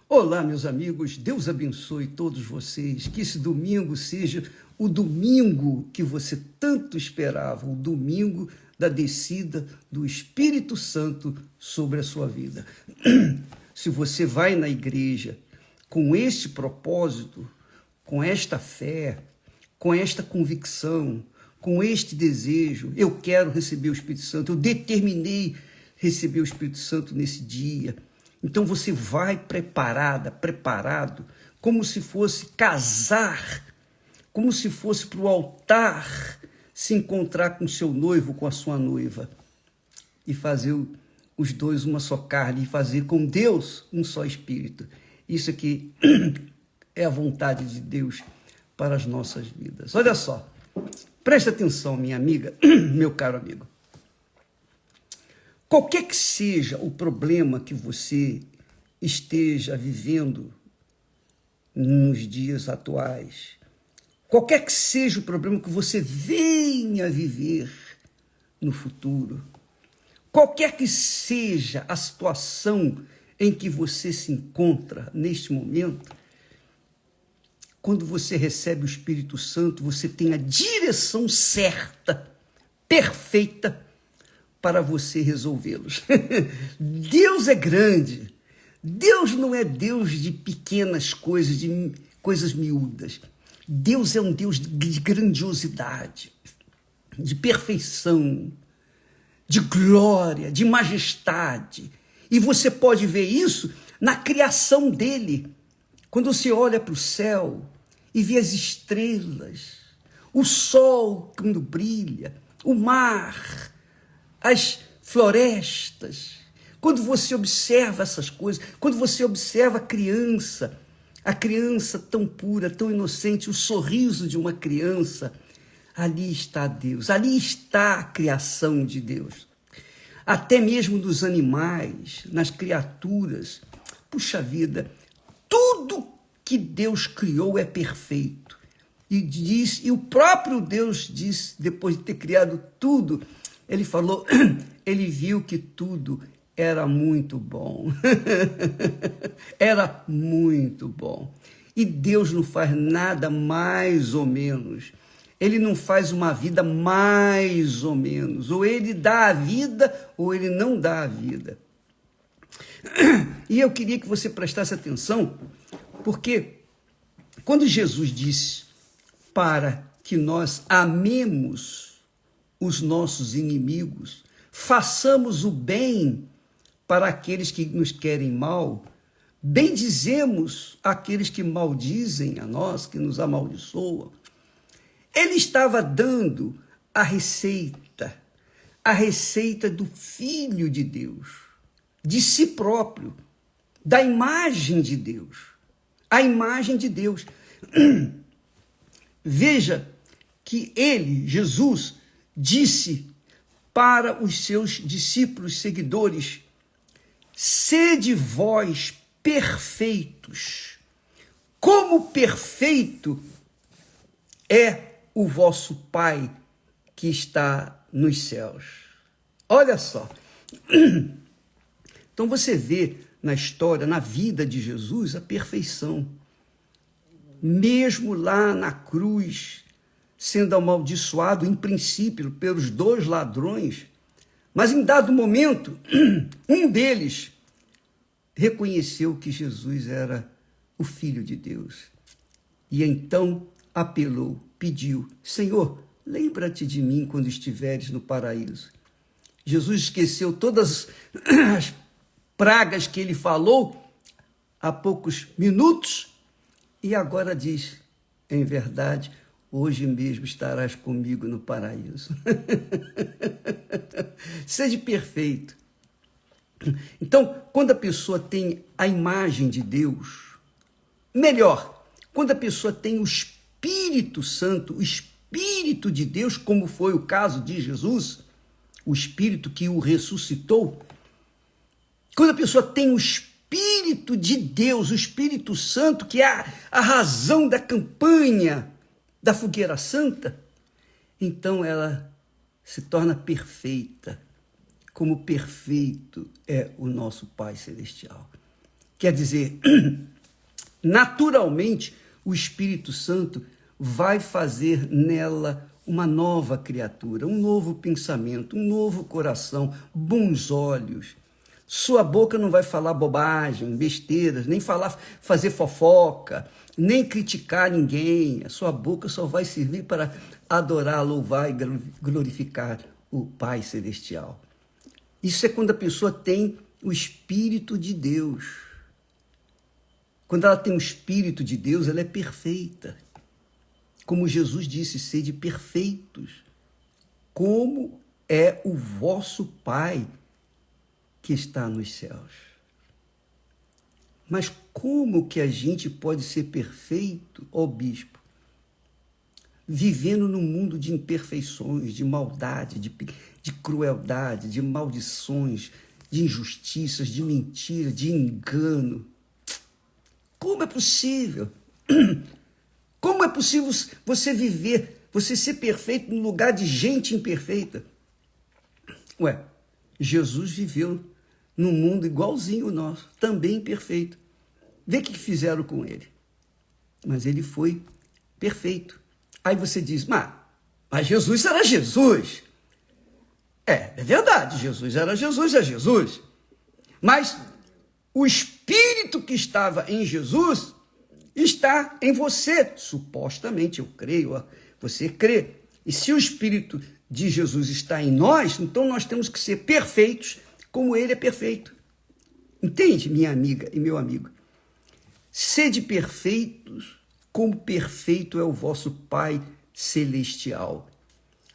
Olá, meus amigos, Deus abençoe todos vocês, que esse domingo seja o domingo que você tanto esperava, o domingo da descida do Espírito Santo sobre a sua vida. Se você vai na igreja com este propósito, com esta fé, com esta convicção, com este desejo, eu quero receber o Espírito Santo, eu determinei receber o Espírito Santo nesse dia. Então você vai preparado, como se fosse casar, como se fosse para o altar se encontrar com seu noivo, com a sua noiva, e fazer os dois uma só carne, e fazer com Deus um só espírito. Isso aqui é a vontade de Deus para as nossas vidas. Olha só, presta atenção, minha amiga, meu caro amigo. Qualquer que seja o problema que você esteja vivendo nos dias atuais, qualquer que seja o problema que você venha viver no futuro, qualquer que seja a situação em que você se encontra neste momento, quando você recebe o Espírito Santo, você tem a direção certa, perfeita, para você resolvê-los. Deus é grande. Deus não é Deus de pequenas coisas, de coisas miúdas. Deus é um Deus de grandiosidade, de perfeição, de glória, de majestade. E você pode ver isso na criação dele. Quando você olha para o céu e vê as estrelas, o sol quando brilha, o mar, as florestas, quando você observa essas coisas, quando você observa a criança tão pura, tão inocente, o sorriso de uma criança, ali está Deus, ali está a criação de Deus. Até mesmo nos animais, nas criaturas, puxa vida, tudo que Deus criou é perfeito. E o próprio Deus disse, depois de ter criado tudo, ele falou, ele viu que tudo era muito bom. Era muito bom. E Deus não faz nada mais ou menos. Ele não faz uma vida mais ou menos. Ou ele dá a vida, ou ele não dá a vida. E eu queria que você prestasse atenção, porque quando Jesus disse para que nós amemos os nossos inimigos, façamos o bem para aqueles que nos querem mal, bendizemos aqueles que maldizem a nós, que nos amaldiçoam. Ele estava dando a receita do Filho de Deus, de si próprio, da imagem de Deus, a imagem de Deus. Veja que ele, Jesus, disse para os seus discípulos, seguidores, sede vós perfeitos, como perfeito é o vosso Pai que está nos céus. Olha só. Então você vê na história, na vida de Jesus, a perfeição. Mesmo lá na cruz, sendo amaldiçoado, em princípio, pelos dois ladrões, mas em dado momento, um deles reconheceu que Jesus era o Filho de Deus. E então apelou, pediu, Senhor, lembra-te de mim quando estiveres no paraíso. Jesus esqueceu todas as pragas que ele falou há poucos minutos e agora diz, em verdade, hoje mesmo estarás comigo no paraíso. Seja perfeito. Então, quando a pessoa tem a imagem de Deus, melhor, quando a pessoa tem o Espírito Santo, o Espírito de Deus, como foi o caso de Jesus, o Espírito que o ressuscitou, quando a pessoa tem o Espírito de Deus, o Espírito Santo, que é a razão da campanha da fogueira santa, então ela se torna perfeita, como perfeito é o nosso Pai Celestial. Quer dizer, naturalmente, o Espírito Santo vai fazer nela uma nova criatura, um novo pensamento, um novo coração, bons olhos. Sua boca não vai falar bobagem, besteiras, nem fazer fofoca, nem criticar ninguém. A sua boca só vai servir para adorar, louvar e glorificar o Pai Celestial. Isso é quando a pessoa tem o Espírito de Deus. Quando ela tem o Espírito de Deus, ela é perfeita. Como Jesus disse, sede perfeitos, como é o vosso Pai que está nos céus. Mas como que a gente pode ser perfeito, ó bispo? Vivendo num mundo de imperfeições, de maldade, de crueldade, de maldições, de injustiças, de mentira, de engano. Como é possível? Como é possível você viver, você ser perfeito no lugar de gente imperfeita? Ué, Jesus viveu num mundo igualzinho ao nosso, também imperfeito. Vê o que fizeram com ele. Mas ele foi perfeito. Aí você diz, mas Jesus era Jesus. É verdade, Jesus era Jesus, é Jesus. Mas o Espírito que estava em Jesus está em você, supostamente, eu creio, você crê. E se o Espírito de Jesus está em nós, então nós temos que ser perfeitos como ele é perfeito. Entende, minha amiga e meu amigo? Sede perfeitos como perfeito é o vosso Pai Celestial.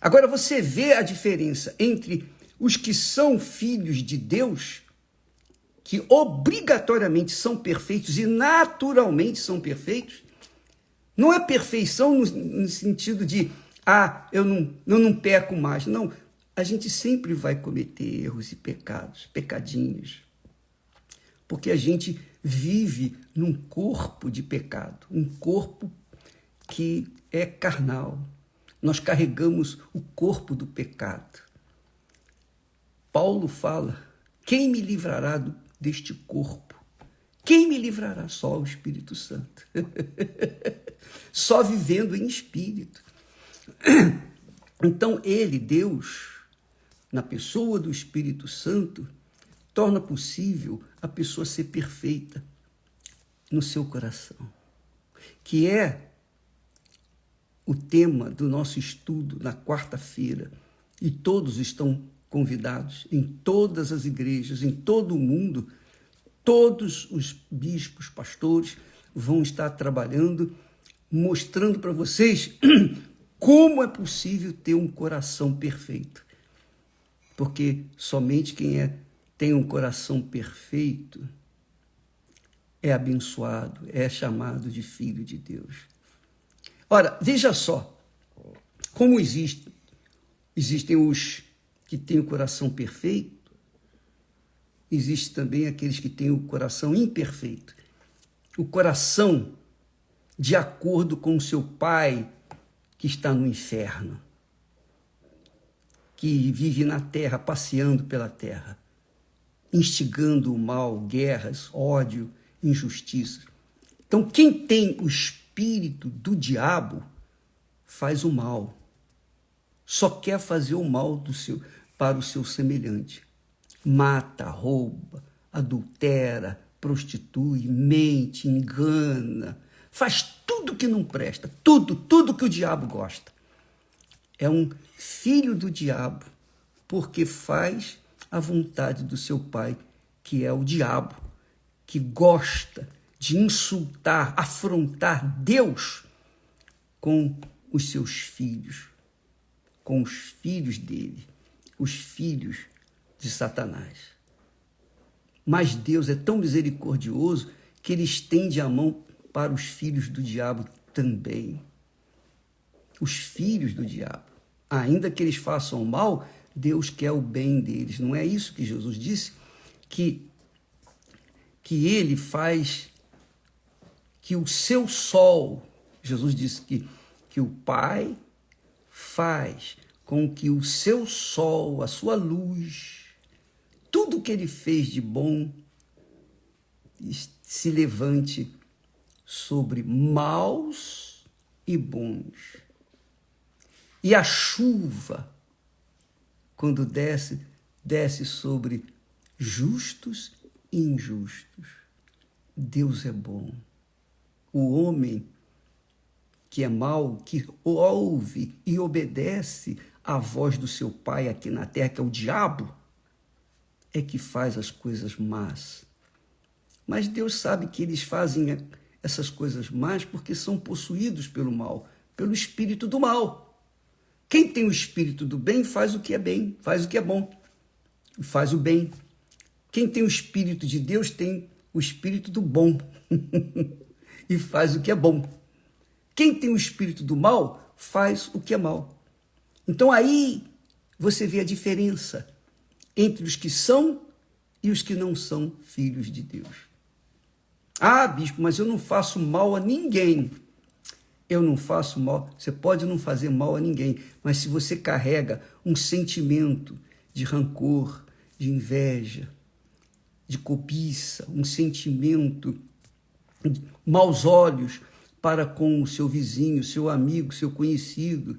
Agora você vê a diferença entre os que são filhos de Deus, que obrigatoriamente são perfeitos e naturalmente são perfeitos. Não é perfeição no sentido de, eu não peco mais. Não, a gente sempre vai cometer erros e pecados, pecadinhos. Porque a gente vive num corpo de pecado, um corpo que é carnal. Nós carregamos o corpo do pecado. Paulo fala, quem me livrará deste corpo? Quem me livrará? Só o Espírito Santo. Só vivendo em espírito. Então ele, Deus, na pessoa do Espírito Santo, torna possível a pessoa ser perfeita no seu coração, que é o tema do nosso estudo na quarta-feira, e todos estão convidados em todas as igrejas, em todo o mundo, todos os bispos, pastores vão estar trabalhando, mostrando para vocês como é possível ter um coração perfeito. Porque somente quem tem um coração perfeito é abençoado, é chamado de filho de Deus. Ora, veja só, como existem os que têm o coração perfeito, existe também aqueles que têm o coração imperfeito. O coração de acordo com o seu pai que está no inferno, que vive na terra, passeando pela terra, instigando o mal, guerras, ódio, injustiça. Então, quem tem o espírito do diabo faz o mal. Só quer fazer o mal para o seu semelhante. Mata, rouba, adultera, prostitui, mente, engana, faz tudo que não presta, tudo que o diabo gosta. É um filho do diabo, porque faz a vontade do seu pai, que é o diabo, que gosta de insultar, afrontar Deus com os seus filhos, com os filhos dele, os filhos de Satanás. Mas Deus é tão misericordioso que ele estende a mão para os filhos do diabo também. Os filhos do diabo, ainda que eles façam mal, Deus quer o bem deles. Não é isso que Jesus disse? Que ele faz que o seu sol, Jesus disse que o Pai faz com que o seu sol, a sua luz, tudo que ele fez de bom se levante sobre maus e bons. E a chuva, quando desce, desce sobre justos e injustos. Deus é bom. O homem que é mau, que ouve e obedece à voz do seu pai aqui na terra, que é o diabo, é que faz as coisas más. Mas Deus sabe que eles fazem essas coisas más porque são possuídos pelo mal, pelo espírito do mal. Quem tem o espírito do bem faz o que é bem, faz o que é bom, faz o bem. Quem tem o espírito de Deus tem o espírito do bom e faz o que é bom. Quem tem o espírito do mal faz o que é mal. Então aí você vê a diferença entre os que são e os que não são filhos de Deus. Ah, bispo, mas eu não faço mal a ninguém. Eu não faço mal. Você pode não fazer mal a ninguém, mas se você carrega um sentimento de rancor, de inveja, de cobiça, um sentimento de maus olhos para com o seu vizinho, seu amigo, seu conhecido,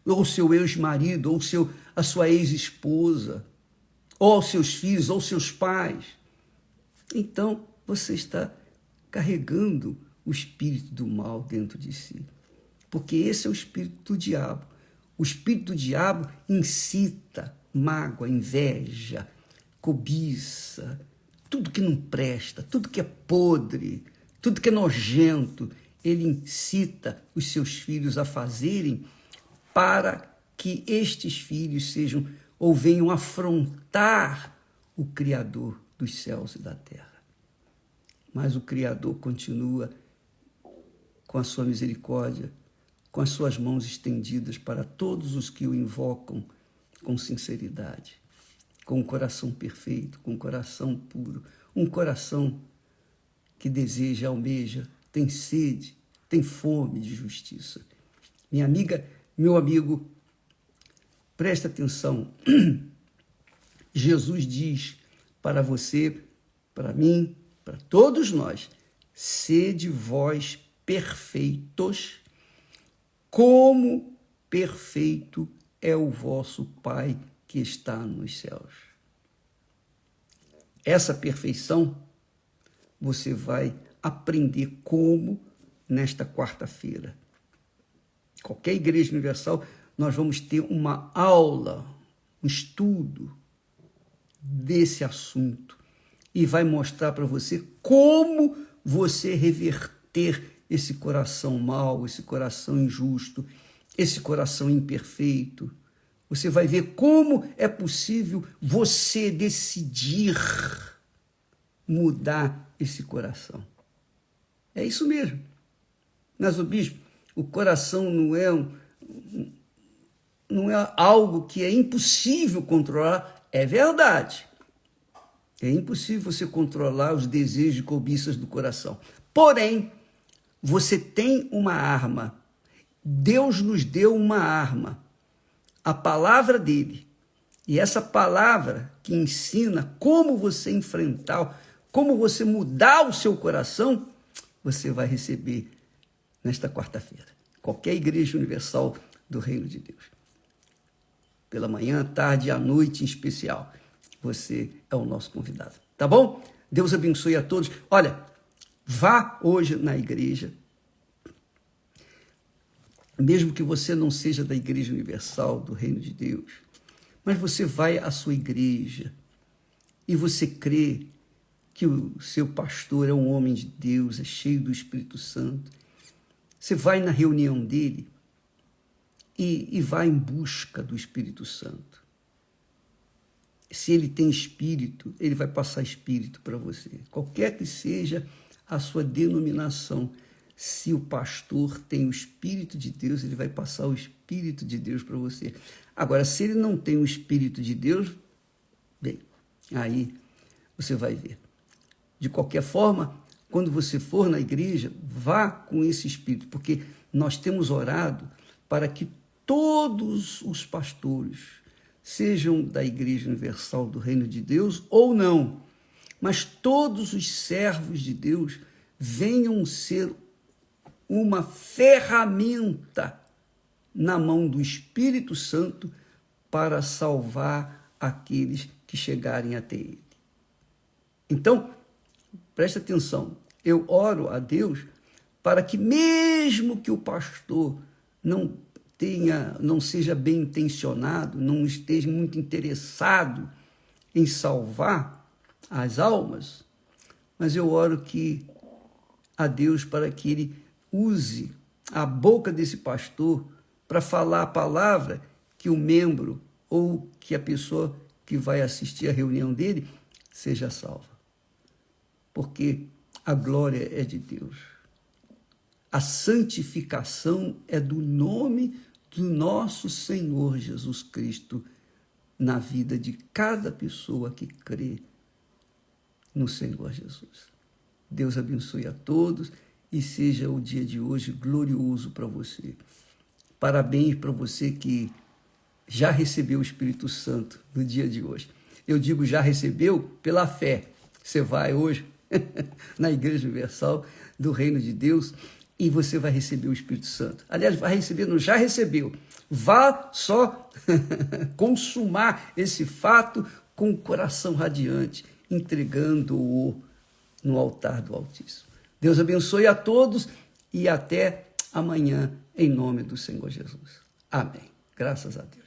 ou seu ex-marido, ou a sua ex-esposa, ou seus filhos, ou seus pais, então você está carregando o espírito do mal dentro de si. Porque esse é o espírito do diabo. O espírito do diabo incita mágoa, inveja, cobiça, tudo que não presta, tudo que é podre, tudo que é nojento, ele incita os seus filhos a fazerem para que estes filhos sejam ou venham afrontar o Criador dos céus e da terra. Mas o Criador continua com a sua misericórdia, com as suas mãos estendidas para todos os que o invocam com sinceridade, com um coração perfeito, com um coração puro, um coração que deseja, almeja, tem sede, tem fome de justiça. Minha amiga, meu amigo, presta atenção. Jesus diz para você, para mim, para todos nós, sede vós perfeitos, como perfeito é o vosso Pai que está nos céus. Essa perfeição você vai aprender como nesta quarta-feira. Qualquer igreja universal, nós vamos ter uma aula, um estudo desse assunto e vai mostrar para você como você reverter esse coração mau, esse coração injusto, esse coração imperfeito. Você vai ver como é possível você decidir mudar esse coração. É isso mesmo. Mas, bispo, o coração não é algo que é impossível controlar. É verdade. É impossível você controlar os desejos e cobiças do coração. Porém, você tem uma arma. Deus nos deu uma arma. A palavra dele. E essa palavra que ensina como você enfrentar, como você mudar o seu coração, você vai receber nesta quarta-feira. Qualquer igreja universal do Reino de Deus. Pela manhã, tarde e à noite em especial. Você é o nosso convidado. Tá bom? Deus abençoe a todos. Olha, vá hoje na igreja. Mesmo que você não seja da Igreja Universal do Reino de Deus, mas você vai à sua igreja e você crê que o seu pastor é um homem de Deus, é cheio do Espírito Santo. Você vai na reunião dele e vai em busca do Espírito Santo. Se ele tem espírito, ele vai passar espírito para você. Qualquer que seja a sua denominação, se o pastor tem o Espírito de Deus, ele vai passar o Espírito de Deus para você. Agora, se ele não tem o Espírito de Deus, bem, aí você vai ver. De qualquer forma, quando você for na igreja, vá com esse Espírito, porque nós temos orado para que todos os pastores, sejam da Igreja Universal do Reino de Deus ou não, mas todos os servos de Deus venham ser uma ferramenta na mão do Espírito Santo para salvar aqueles que chegarem até Ele. Então, presta atenção, eu oro a Deus para que mesmo que o pastor não seja bem intencionado, não esteja muito interessado em salvar as almas, mas eu oro a Deus para que Ele use a boca desse pastor para falar a palavra que o membro ou que a pessoa que vai assistir à reunião dele seja salva. Porque a glória é de Deus. A santificação é do nome do nosso Senhor Jesus Cristo na vida de cada pessoa que crê no Senhor Jesus. Deus abençoe a todos e seja o dia de hoje glorioso para você. Parabéns para você que já recebeu o Espírito Santo no dia de hoje. Eu digo já recebeu pela fé. Você vai hoje na Igreja Universal do Reino de Deus e você vai receber o Espírito Santo. Aliás, vai receber, não já recebeu. Vá só consumar esse fato com o coração radiante, entregando-o no altar do Altíssimo. Deus abençoe a todos e até amanhã, em nome do Senhor Jesus. Amém. Graças a Deus.